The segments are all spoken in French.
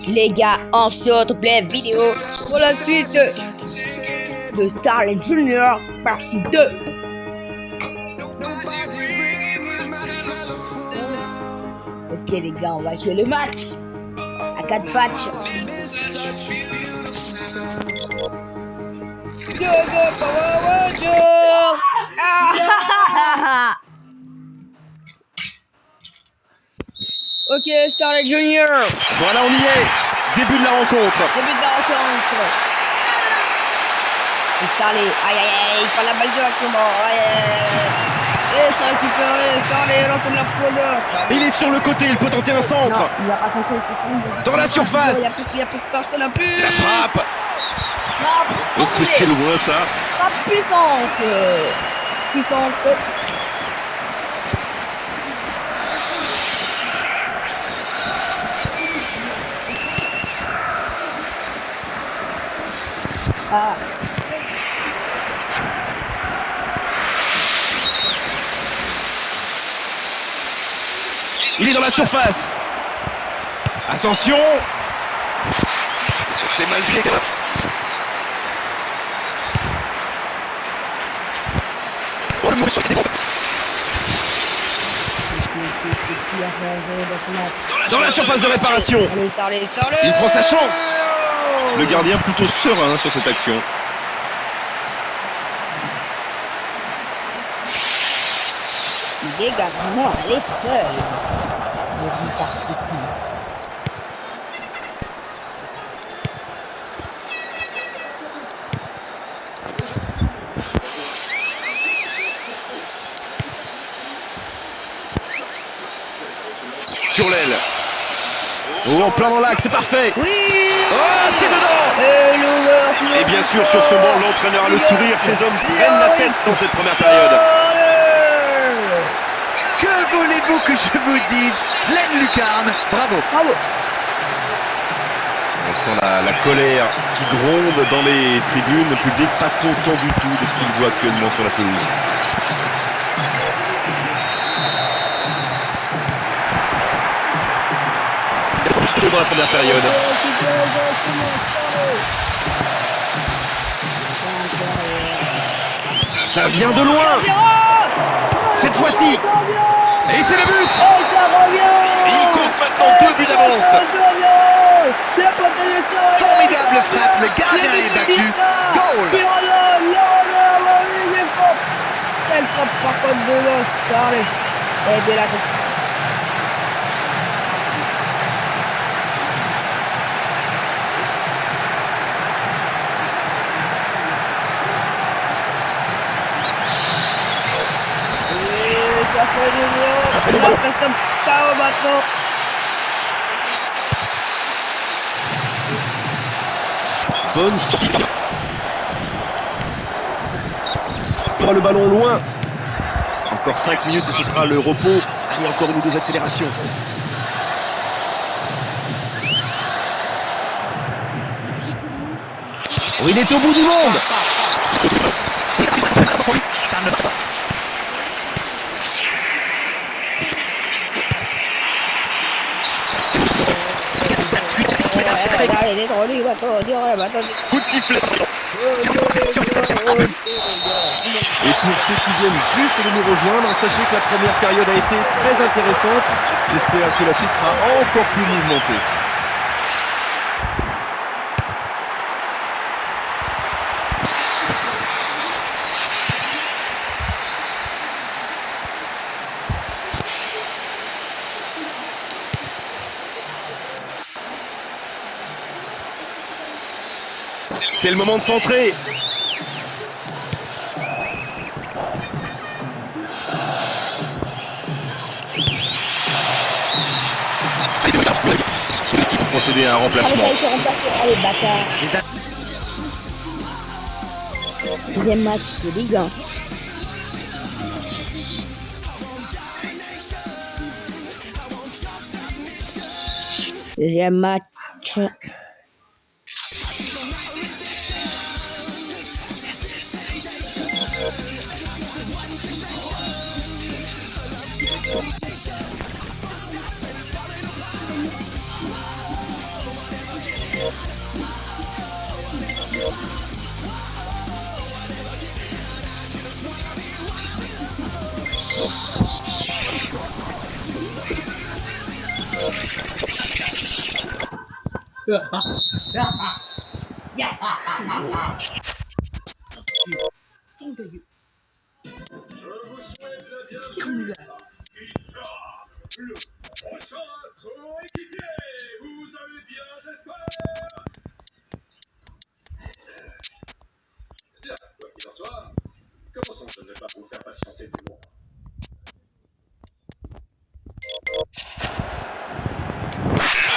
Les gars, on se retrouve la vidéo pour la suite de Starlet Junior partie 2. Ok les gars, on va jouer le match à 4 patchs. Go Power Rangers! Ok, Starlet Junior. Voilà, on y est. Début de la rencontre. Starlet, aïe aïe aïe, il prend la balle directement. Aïe aïe aïe. Et c'est récupéré. Starlet lance de la profondeur. Il est sur le côté, il peut tenter un centre. Non, il a pas tenté. Dans la surface. Il y a plus personne en plus. C'est la frappe. Non, C'est loin ça. Frappe puissance. Puissante. Ah. Il est dans la surface. Attention. C'est mal fait. Dans la surface de réparation. Allez, Il prend sa chance. Le gardien plutôt serein sur cette action. Les gardiens à l'épreuve de bipartisme. Sur l'aile. Oh, en plein dans l'axe, c'est parfait. Oui. Oh, c'est dedans. Et bien sûr, sur ce banc, l'entraîneur a le sourire. Ces hommes prennent la tête dans cette première période. Que voulez-vous que je vous dise? Pleine lucarne, bravo. On sent la colère qui gronde dans les tribunes. Le public pas content du tout de ce qu'il voit actuellement sur la pelouse. Dans la première période. Ça vient de loin. Cette fois-ci. Et c'est le but. Il compte maintenant 2 buts d'avance. Formidable frappe, le gardien est battu. Goal. Quelle frappe par contre de l'os, Starlet. Et bien là. Ça fait du bien. On va faire ça KO maintenant. Bonne sortie. Il le ballon loin. Encore 5 minutes et ce sera le repos. Et encore une ou deux accélérations. Oh, il est au bout du monde. Coup de sifflet. Et pour ceux qui viennent juste de nous rejoindre, sachez que la première période a été très intéressante. J'espère que la suite sera encore plus mouvementée. C'est le moment de centrer. Il faut procéder à un remplacement. Allez, bâtard. Deuxième match de Ligue 1. Deuxième match.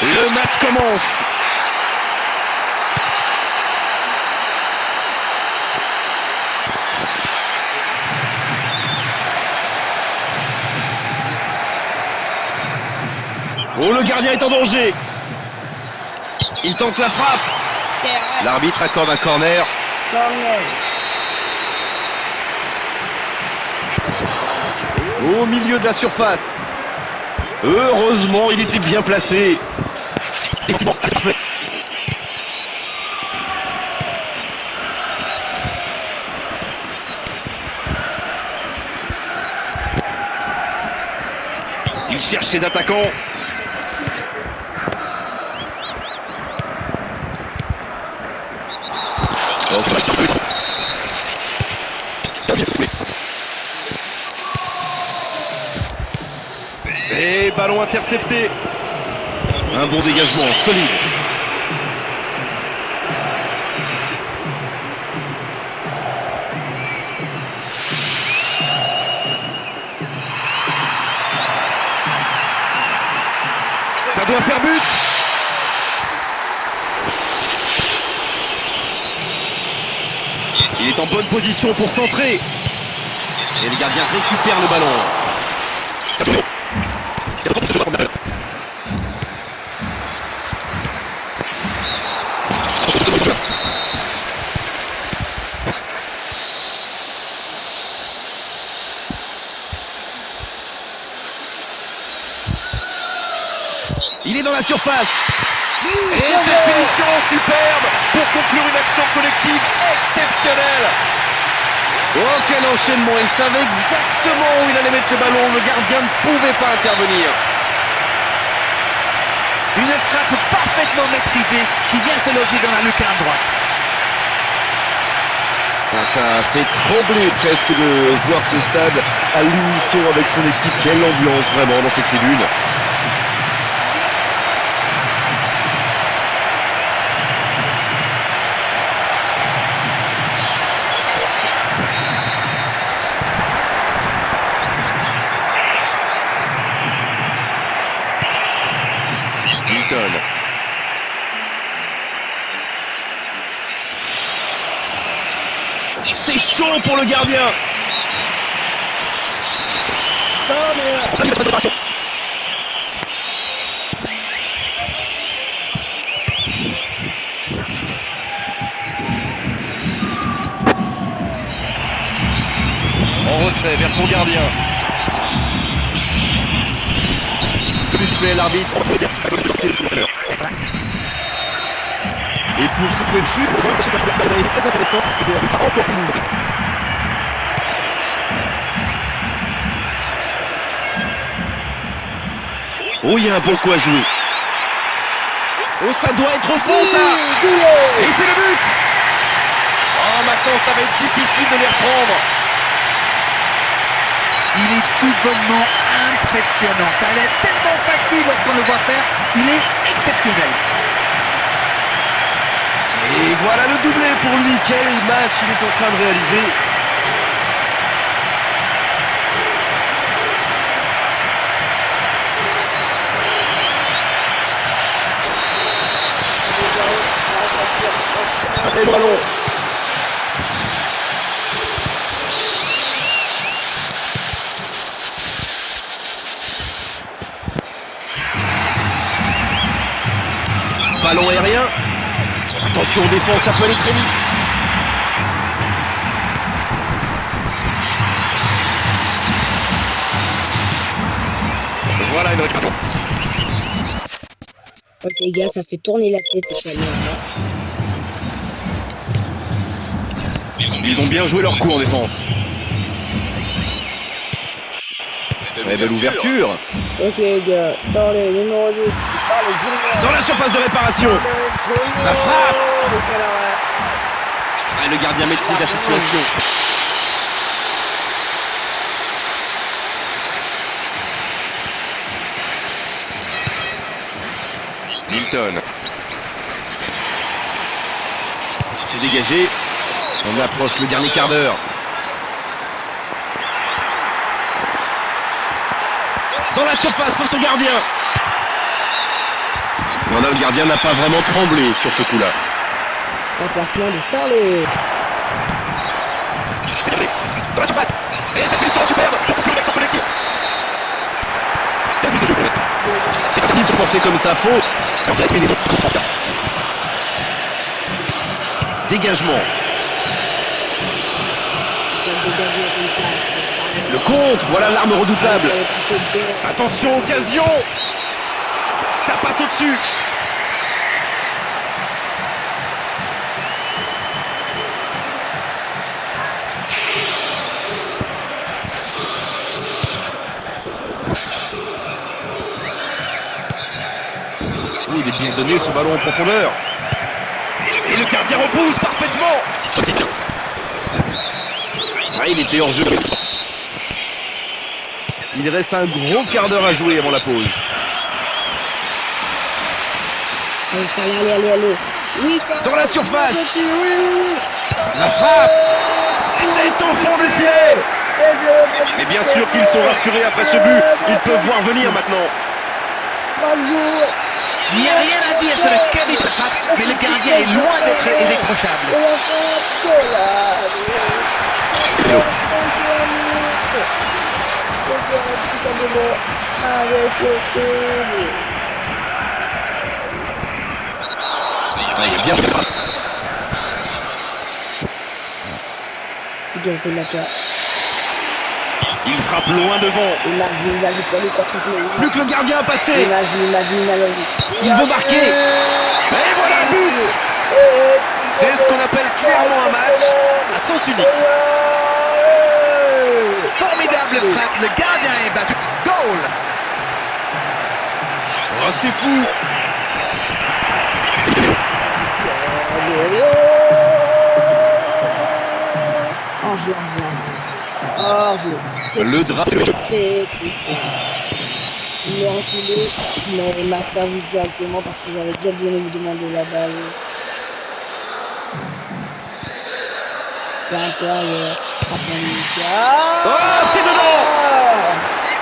Le match commence. Oh, le gardien est en danger. Il tente la frappe. L'arbitre accorde un corner. Au milieu de la surface. Heureusement, il était bien placé. Il cherche ses attaquants. Et ballon intercepté. Un bon dégagement, solide. Ça doit faire but. Il est en bonne position pour centrer. Et le gardien récupère le ballon. Il est dans la surface. Et cette finition superbe pour conclure une action collective exceptionnelle. Oh, quel enchaînement. Il savait exactement où il allait mettre le ballon. Le gardien ne pouvait pas intervenir. Une frappe parfaitement maîtrisée qui vient se loger dans la lucarne droite. Ça fait trembler presque de voir ce stade à l'unisson avec son équipe. Quelle ambiance vraiment dans ces tribunes. Hilton. C'est chaud pour le gardien. En retrait vers son gardien. Plus fait l'arbitre. Et si nous soufflons dessus, c'est très intéressant. C'est encore plus. Oh, il y a un bon coup à jouer. Oh, ça doit être au fond, ça. Et c'est le but. Oh, maintenant, ça va être difficile de les reprendre. Il est tout bonnement impressionnant. Ça a l'air tellement facile lorsqu'on le voit faire. Il est exceptionnel. Et voilà le doublé pour lui. Quel match il est en train de réaliser. Et le ballon. Ballon aérien. Attention aux défenses, ça peut aller très vite. Voilà une récupération. Ok les gars, ça fait tourner la tête et ça merde. Ils ont bien joué leur coup en défense. Très belle ouverture. Ok, gars. Starley, numéro 10. Starley Junior. Dans la surface de réparation. La frappe. Ah, le gardien maîtrise la situation. Milton. C'est dégagé. On approche le dernier quart d'heure. Dans la surface pour son gardien. Voilà, le gardien n'a pas vraiment tremblé sur ce coup-là. Remplacement de Starley. Dans la surface. Et cette victoire superbe. C'est l'action collective. C'est parti de se porter comme ça, faux. Dégagement. Le contre, voilà l'arme redoutable. Attention, occasion. Ça passe au-dessus. Oui, il est bien donné ce ballon en profondeur. Et le gardien repousse parfaitement. Ah, il était hors jeu. Il reste un gros quart d'heure à jouer avant la pause. Allez. Oui, dans la surface. Oui. La frappe. C'est au fond du filet. Mais bien sûr qu'ils sont rassurés après ce but. Ils peuvent voir venir maintenant. Il n'y a rien à dire sur le qualité de frappe, mais le gardien est loin d'être irréprochable. Ah, il est bien joué. Dégage de la toi. Il frappe loin devant. Il a vu pour lui Plus que le gardien a passé. Il a vu. Ils vont marquer. Et voilà le but. C'est ce qu'on appelle clairement un match à sens unique. Formidable frappe, le gardien est battu. Goal. Oh, c'est fou. Le drap. C'est il est reculé, mais il m'a servi directement parce que j'avais déjà donné me demander la balle. L'intérieur, Oh, c'est dedans.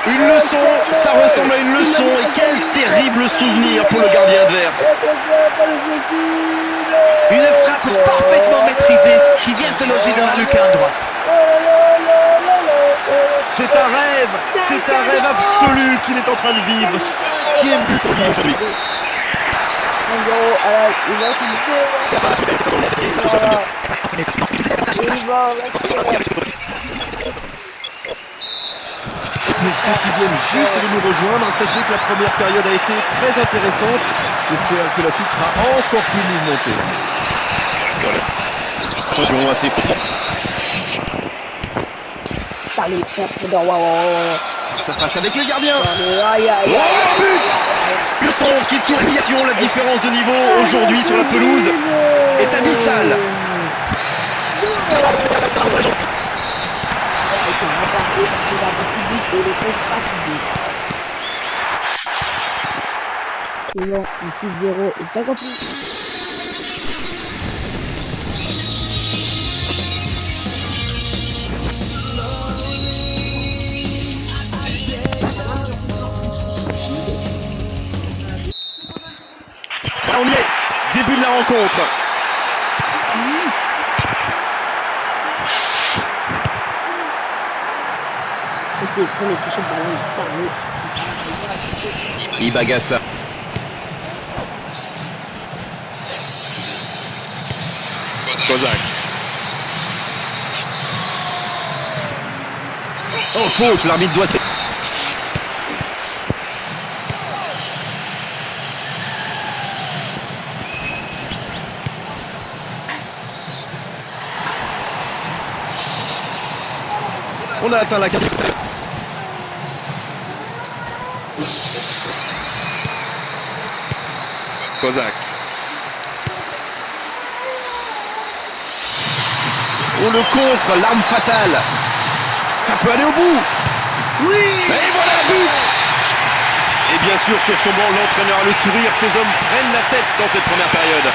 Une leçon, ça ressemble à une leçon. Et quel terrible souvenir pour le gardien adverse. Une frappe parfaitement maîtrisée qui vient se loger dans la lucarne droite. C'est un rêve absolu qu'il est en train de vivre. Qui est but pour lui aujourd'hui. Pour ceux qui viennent juste de nous rejoindre, sachez que la première période a été très intéressante. J'espère que la suite sera encore plus mouvementée. Voilà. Attention à ces petits. Ça passe avec le gardien. Oh, but. Le son qui tourne, la différence de niveau aujourd'hui sur la pelouse est abyssale. Sinon, un 6-0 est accompli. On y est, début de la rencontre. Ok, premier toucher de ballon, Starley. Ibagassa. Kozak. Oh, faute, l'arbitre doit se... On a atteint la 4e. Kozak. On le contre, l'arme fatale. Ça peut aller au bout. Oui. Et voilà le but. Et bien sûr, sur son banc, l'entraîneur a le sourire. Ces hommes prennent la tête dans cette première période.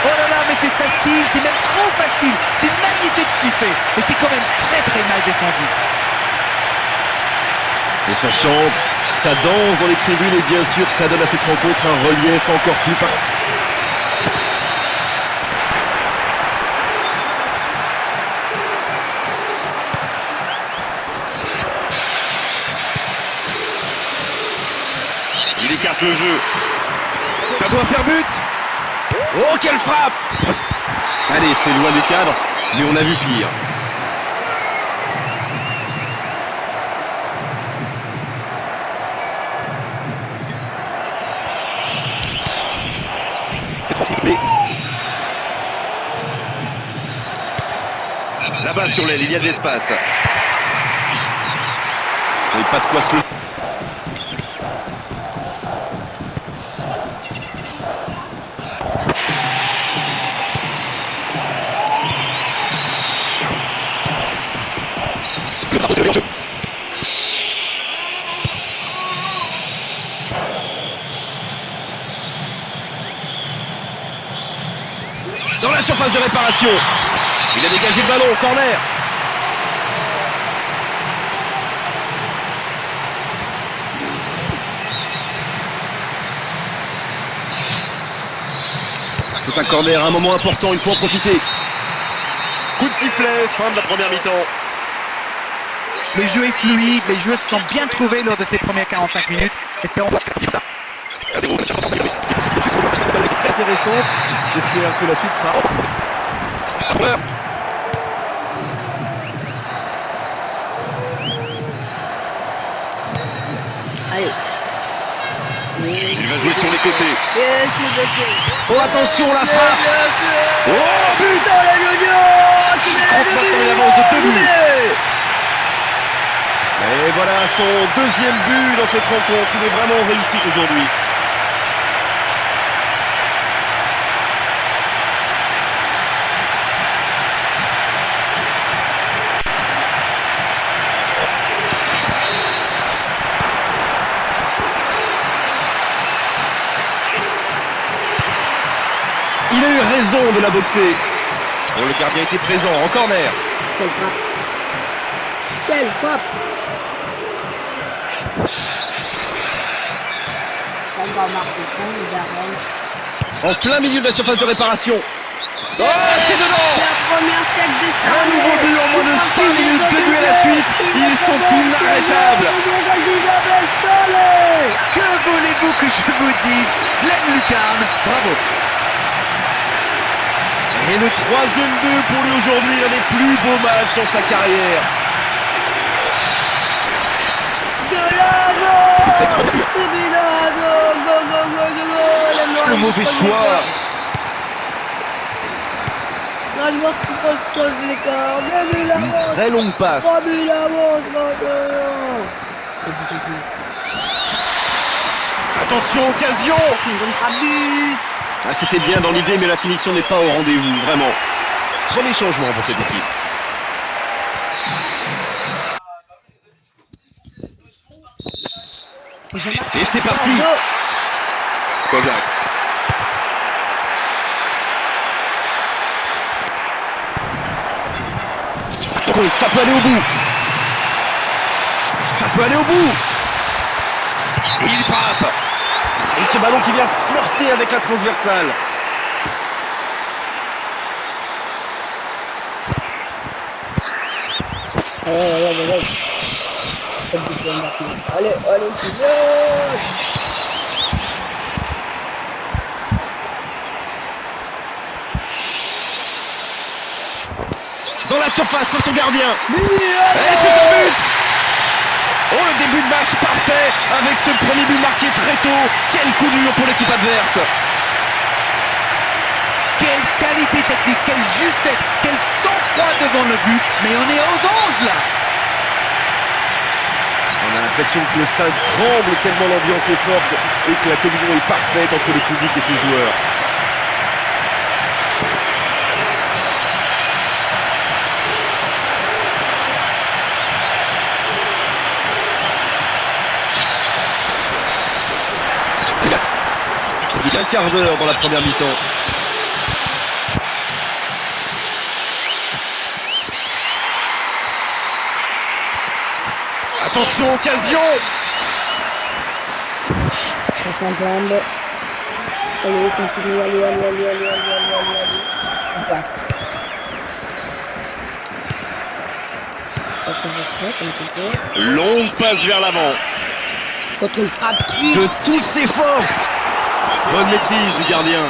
Oh là là, mais c'est facile, c'est même trop facile. C'est magnifique ce qu'il fait. Mais c'est quand même très très mal défendu. Et ça chante, ça danse dans les tribunes et bien sûr, ça donne à cette rencontre un relief encore plus particulier. Il écarte le jeu. Ça doit faire but. Oh, quelle frappe! Allez, c'est loin du cadre, mais on a vu pire. Là-bas sur l'aile, il y a de l'espace. Il passe quoi ce... Dans la surface de réparation, il a dégagé le ballon au corner. C'est un corner, un moment important, il faut en profiter. Coup de sifflet, fin de la première mi-temps. Le jeu est fluide, les joueurs se sont bien trouvés lors de ces premières 45 minutes. Espérons pas que ça. Intéressante, j'espère que la suite sera... Allez. Il va jouer sur les côtés. Bien sûr, bien sûr. Oh attention, la frappe. Bien sûr. Oh, but. Dans les juniors qui met compte le maintenant but. une avance de 2 buts. Et voilà son deuxième but dans cette rencontre. Il est vraiment en réussite aujourd'hui. Il a eu raison de la boxer. Bon, le gardien était présent en corner. Quelle frappe. Quelle frappe. Ça va marquer le Darren. En plein milieu de la surface de réparation. Oh, c'est dedans. La première tête de Un nouveau but en moins de 5 minutes, 2 buts à la suite. Ils sont inarrêtables. Que voulez-vous que je vous dise? Glenn Lucarne, bravo. Et le troisième but pour lui aujourd'hui, l'un des plus beaux matchs dans sa carrière. Le mauvais choix. Une très longue passe. Attention, occasion. Ah, c'était bien dans l'idée, mais la finition n'est pas au rendez-vous, vraiment. Premier changement pour cette équipe. Et c'est parti. Kozak. Ça peut aller au bout. Ça peut aller au bout. Et il frappe. Et ce ballon qui vient flirter avec la transversale. Allez, allez, Kylian. Dans la surface, pour son gardien. But, Et c'est un but. Oh, le début de match parfait avec ce premier but marqué très tôt. Quel coup dur pour l'équipe adverse. Quelle qualité technique, quelle justesse, quel sang-froid devant le but. Mais on est aux anges là. On On a l'impression que le stade tremble tellement l'ambiance est forte et que la communion est parfaite entre le public et ses joueurs. Il y a un quart d'heure dans la première mi-temps. Attention, occasion! Passement de jambe. Allez, continue, allez. On passe. Passe au retrait, comme tu peux. Longue passe vers l'avant. Contre une frappe De toutes ses forces. Bonne maîtrise du gardien.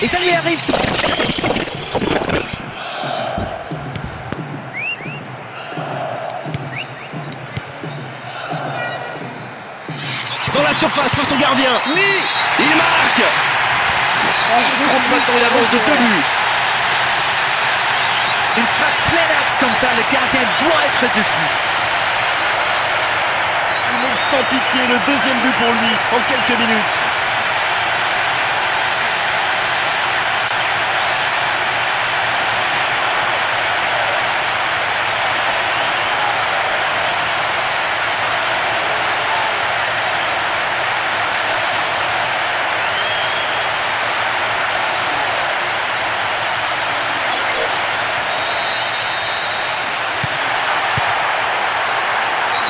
Et ça lui arrive. Dans la surface par son gardien. Oui. Il marque. Il prend maintenant une avance de 2 buts. Une frappe pleine axe comme ça, le gardien doit être dessus. Il est sans pitié, le deuxième but pour lui en quelques minutes.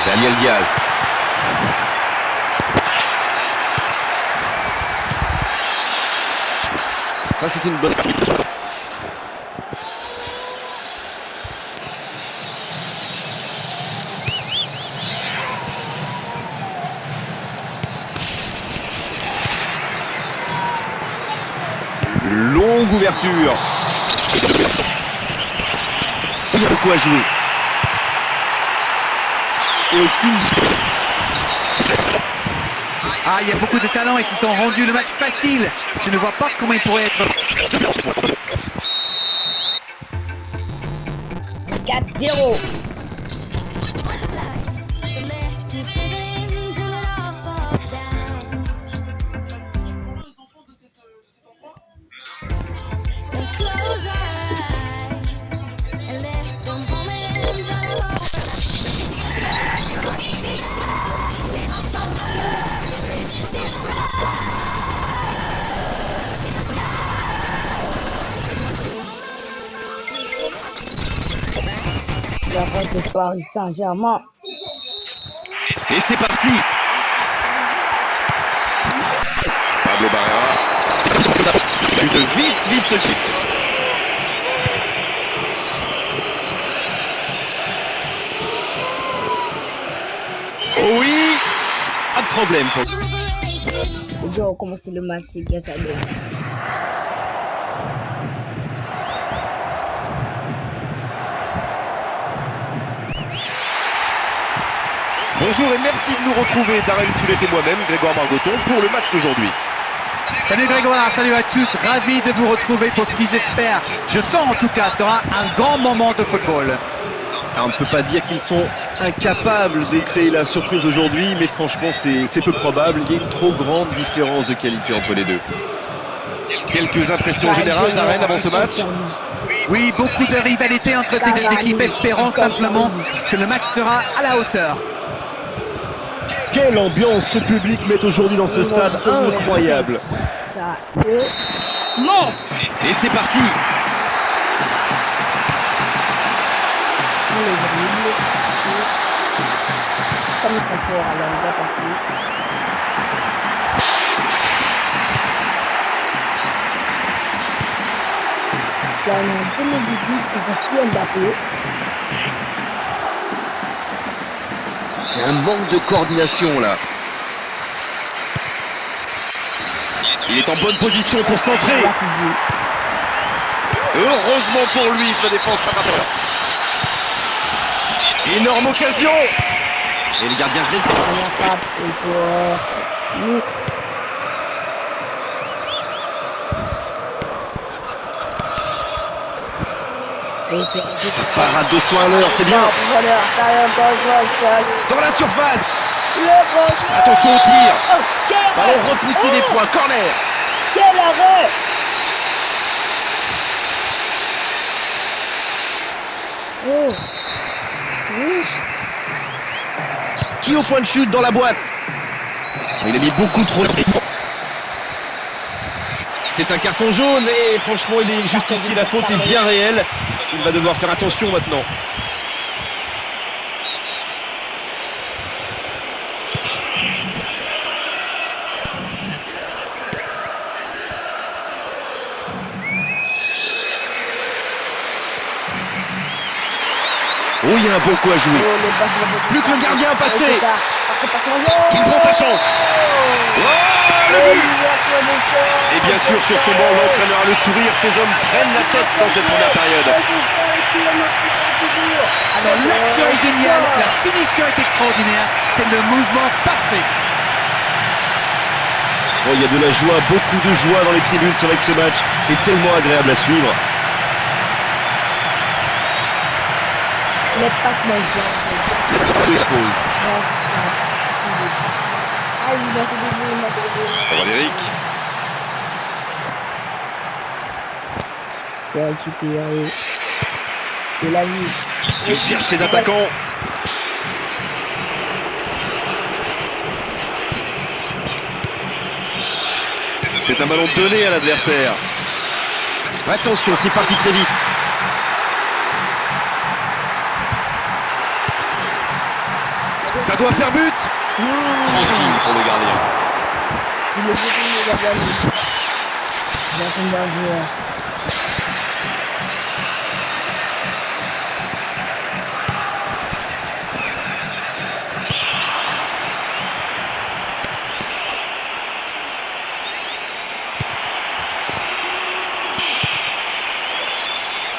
Daniel Diaz. Ça, c'est une bonne activité. Longue ouverture. Il y a de quoi jouer. Et aucune. Ah, il y a beaucoup de talent, ils se sont rendus le match facile. Je ne vois pas comment il pourrait être. 4-0. La France de Paris Saint-Germain. Et c'est parti. Pablo Barrera. Vite ce clip. Oh oui. Pas de problème. Les gars ont commencé le match, les gars, ça donne. Bonjour et merci de nous retrouver, Darren Tullet et moi-même, Grégoire Margoton, pour le match d'aujourd'hui. Salut Grégoire, salut à tous, ravi de vous retrouver pour ce qui j'espère, je sens en tout cas, sera un grand moment de football. Alors, on ne peut pas dire qu'ils sont incapables de créer la surprise aujourd'hui, mais franchement c'est peu probable, il y a une trop grande différence de qualité entre les deux. Quelques impressions générales, Darren, avant ce match? Oui, beaucoup de rivalité entre ces deux équipes, espérons simplement que le match sera à la hauteur. Quelle ambiance ce public met aujourd'hui dans ce stade incroyable. Ça immense. Et c'est parti. Les dribbles. Comme ils sont forts, alors il doit passer. Là, on est en 2018, c'est Kylian Mbappé. Il y a un manque de coordination là. Il est en bonne position pour centrer. Heureusement pour lui, sa défense rattrapeur. Énorme occasion. Et le gardien répond. Première frappe et pour nous. Ça part à 200 à l'heure, c'est bien. Dans la surface. Attention au tir. Ballon repoussé des points, corner. Quel arrêt! Oh. Qui au point de chute dans la boîte. Il a mis beaucoup trop de temps. C'est un carton jaune et franchement il est justifié, la faute est bien réelle. Il va devoir faire attention maintenant. Oh, il y a un bon coup à jouer. Plus que le gardien a passé. Il prend sa chance. Oh, le but. Et bien sûr, sur son banc, l'entraîneur a le sourire. Ces hommes prennent la tête dans cette première période. Alors l'action est géniale, la finition est extraordinaire, c'est le mouvement parfait. Oh, il y a de la joie, beaucoup de joie dans les tribunes. C'est vrai que ce match est tellement agréable à suivre. Mais passe mon job. Frédéric. C'est récupéré. C'est la vie. Il cherche ses attaquants. C'est un ballon donné à l'adversaire. Attention, c'est parti très vite. Ça doit faire but. Tranquille pour le gardien. Il est beaucoup mieux gardien. J'attends d'un joueur.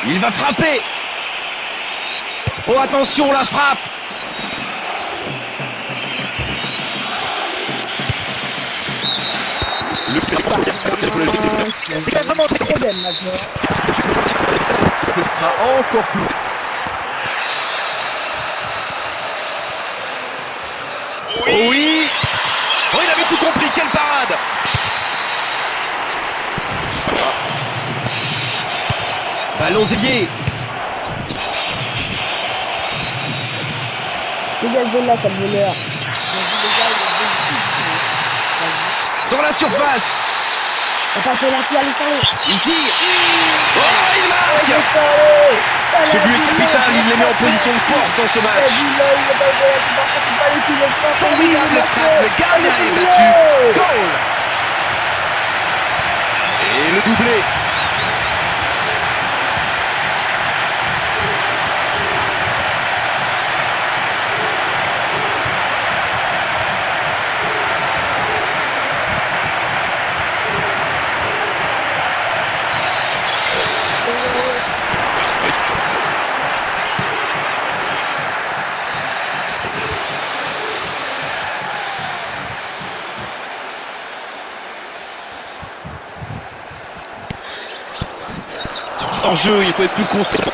Il va frapper. Oh, attention, la frappe. Il a vraiment des problèmes maintenant. Ce sera encore plus. Oui. Oh, il avait tout compris, quelle parade. Ballon dévié. Dégage de là, ça me l'heure. Dans la surface. On pas penalty à l'instant. Il tire. Oh, il marque. Ce but est capital, il les met en position de force dans ce match. Formidable frappe, le gardien est battu. Goal. Et le doublé. En jeu, il faut être plus conséquent.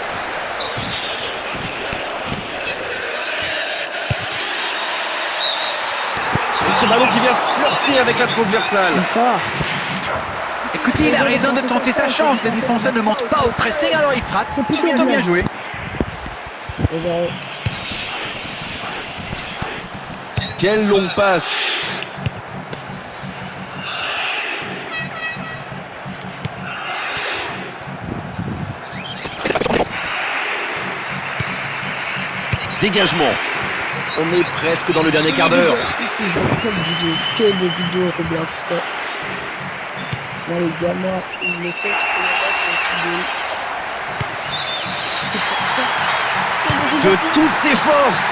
Et ce ballon qui vient flirter avec la transversale. Encore. Écoutez, il a raison de tenter sa chance. Les défenseurs ne montent pas au pressing, alors il frappe. C'est plutôt bien joué. Et 0. Quelle longue passe. Dégagement. On est presque dans le dernier quart d'heure. Si, que des vidéos Roblox. Moi, les gars, moi, le seul qui peut me c'est pour ça. De toutes ses forces.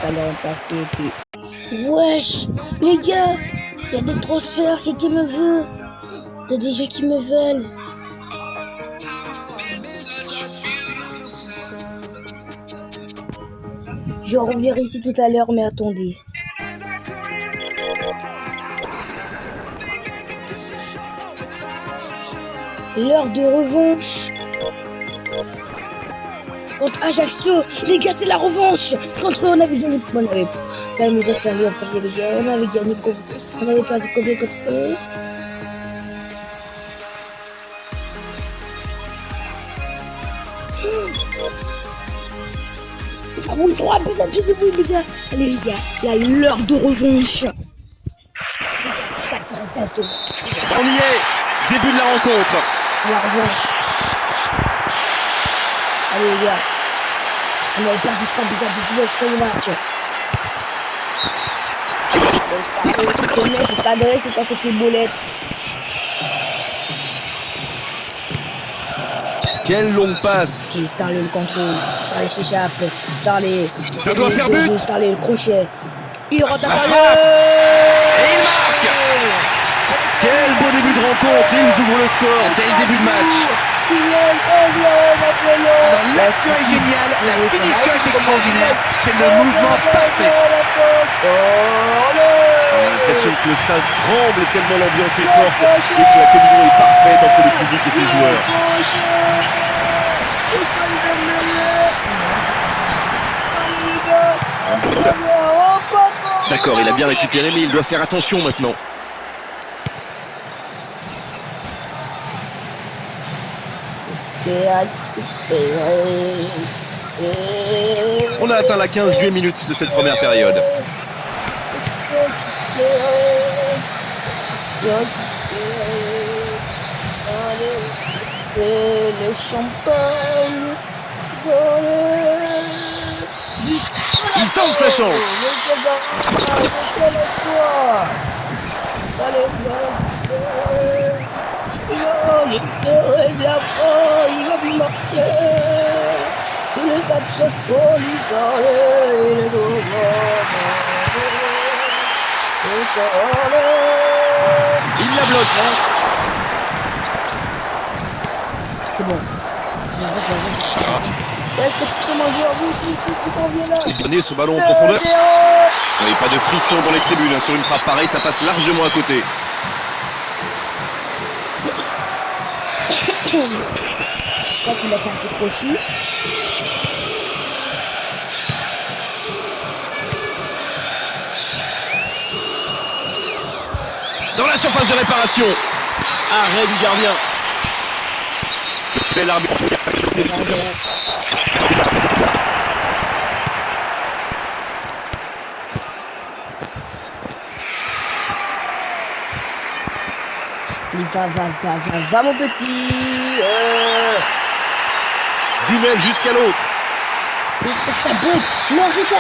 T'as l'air remplacé, ok. Wesh, les gars, il y a des transferts, qui me veut. Il y a des gens qui me veulent. Je vais revenir ici tout à l'heure, mais attendez. L'heure de revanche contre Ajaccio. Les gars, c'est la revanche. Contre eux, on avait gagné. On avait pas mis d'Australie en premier, les gars. On avait gagné contre. On avait perdu combien contre eux? On 3 buts à 2 debout, les gars. Allez, les gars, il y a l'heure de revanche. Les gars, 4 tours. On y est. Début de la rencontre. La revanche. Allez, les gars. On avait perdu 3 buts à 2 au premier match. C'est cadré, c'est pas cette boulette. Quelle longue passe. Starley le contrôle. Starley s'échappe. Starley. Ça doit faire but. Starley le crochet. Il rentre à frappe. balle. Et il marque. Quel beau début de rencontre. Ils ouvrent le score dès le début de match. L'action est géniale, la finition est extraordinaire, c'est le mouvement parfait. On a l'impression que le stade tremble tellement l'ambiance est forte et que la communion est parfaite entre le public et ses joueurs. D'accord, il a bien récupéré, mais il doit faire attention maintenant. On a atteint la 15e minute de cette première période. Le champagne. Il tente sa chance. Il va plus marquer. Tout le stade chasse pour l'histoire. Il la bloque. C'est bon. Est-ce que tu fais manger? Vite, on vient là. Il donnait ce ballon en profondeur. Il n'y avait pas de frisson dans les tribunes. Sur une frappe pareille, ça passe largement à côté. Je crois qu'il a fait un peu crochu. Dans la surface de réparation. Arrêt du gardien. C'est l'arbitre. Il va mon petit. Du même jusqu'à l'autre. Respecte sa botte. Non, arrête.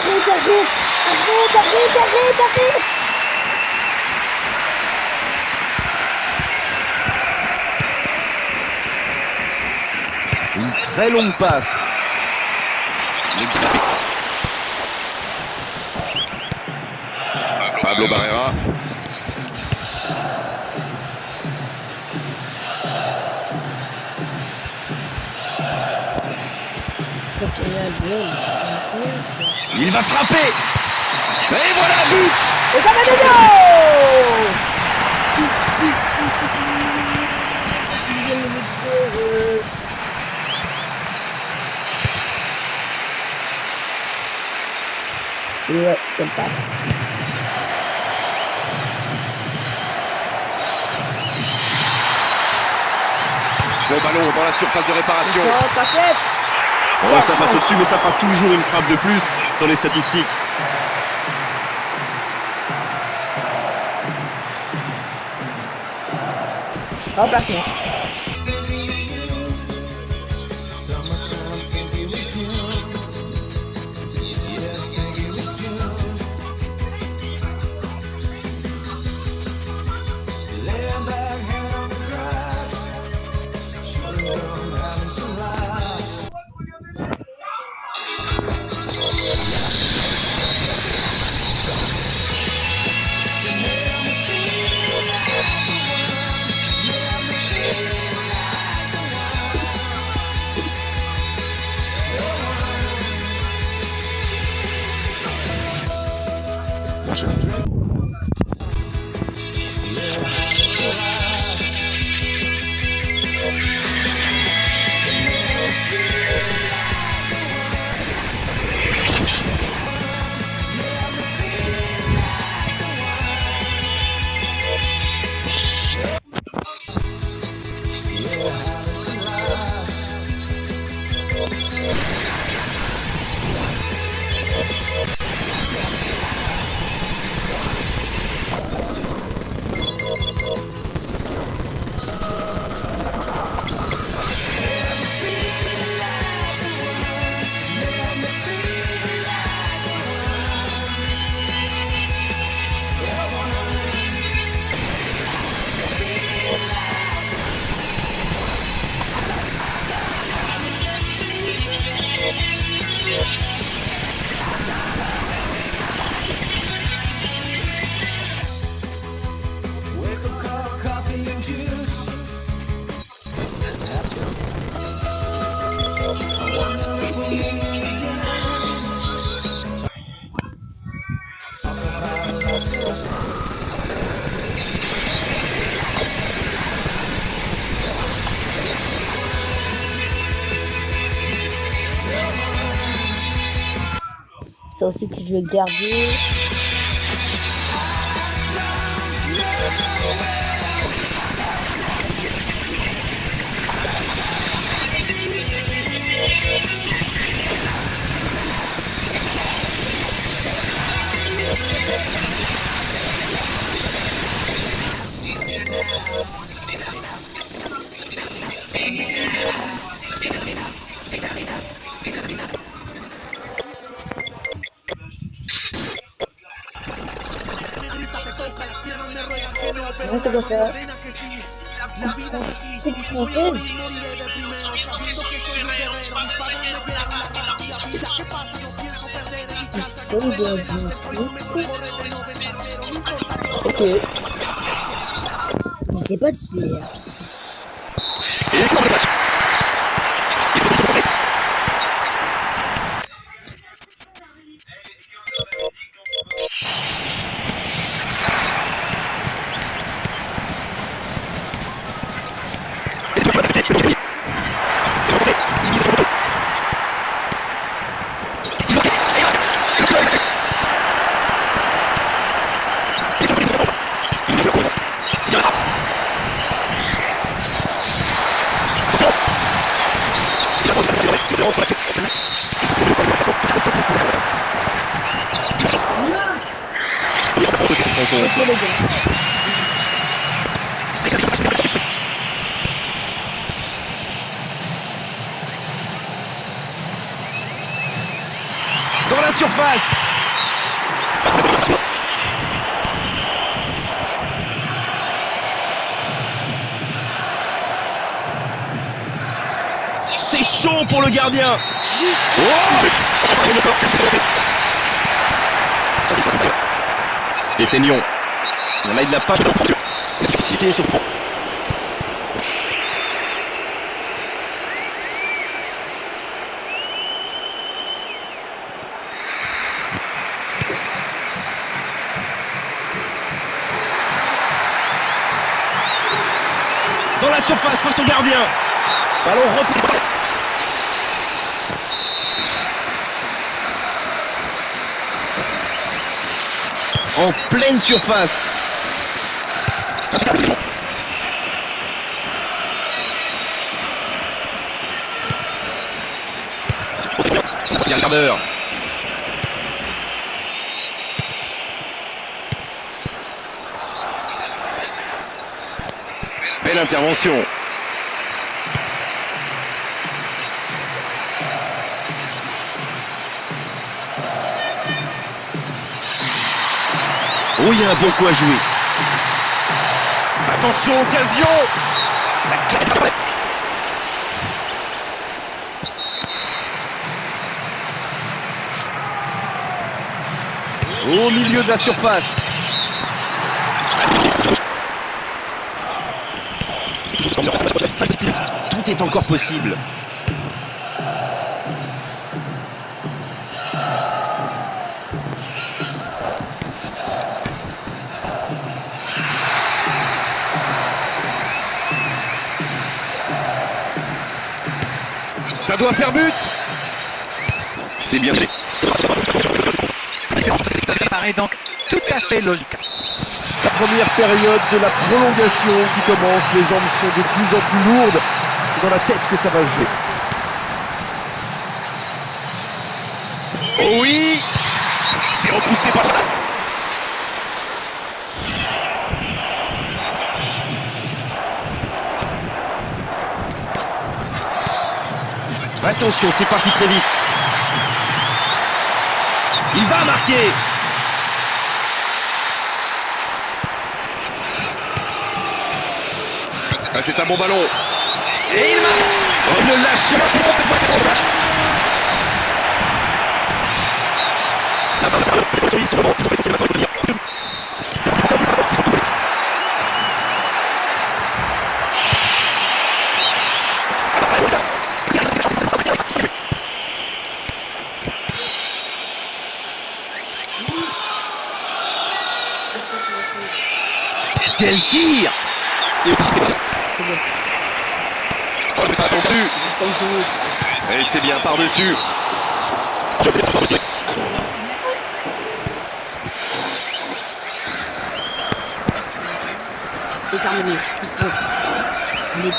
Une très longue passe. Pablo Barrera. Il va frapper. Et voilà, but. Et ça va de Et ouais, elle passe. Bon ballon dans la surface de réparation. Oh, t'inquiète. Oh, ça passe au-dessus, mais ça fera toujours une frappe de plus dans les statistiques. Remplacement. ça aussi que je vais garder. Ouais, c'est quoi ça? C'est du française? J'essaie de ok. J'étais pas dessus hier. Ok les gars. Dans la surface. C'est chaud pour le gardien. Oh, et c'est Lyon. Là, il n'a pas cité sur fond. Dans la surface pour son gardien. Ballon retiré. En pleine surface. Il y a un quart d'heure. Belle intervention. Oh, il y a un bon coup à jouer. Attention, occasion. Au milieu de la surface. Tout est encore possible. Ça doit faire but. C'est bien. Ça paraît donc tout à fait logique. La première période de la prolongation qui commence, les jambes sont de plus en plus lourdes. C'est dans la tête que ça va jouer. Oh oui. C'est repoussé par ça. Attention, c'est parti très vite. Il va marquer. Ah, c'est un bon ballon. Et il marque. Oh, ne lâchez pas. Quel tir! Oh, mais pas non plus. Et c'est bien par-dessus. terminé. Il est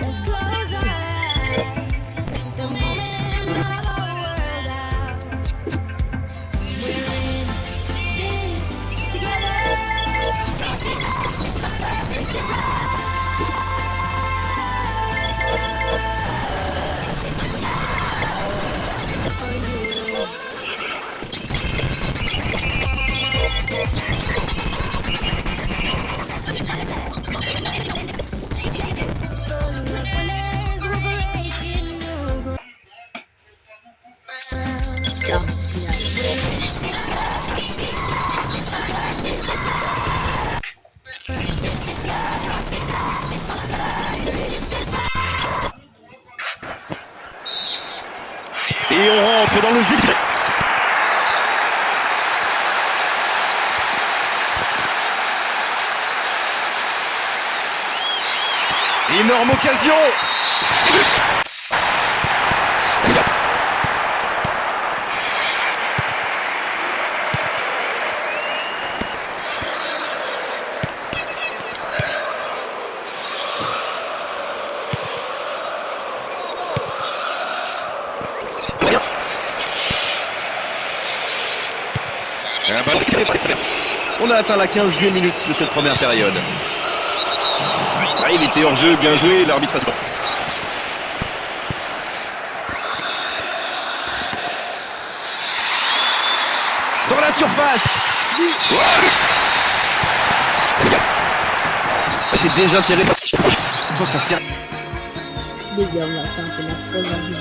Let's close our eyes. The moment when our whole world out. We're in this together. Winners will break in new ground. quart de finale. Et on rentre dans le vif. Énorme occasion. Un ballon qui est prêt. On a atteint la 15e minute de cette première période. Ah, il était hors jeu, bien joué, l'arbitre a... Dans la surface. C'est désintéressé. Ça sert. Les gars, on va faire un peu la première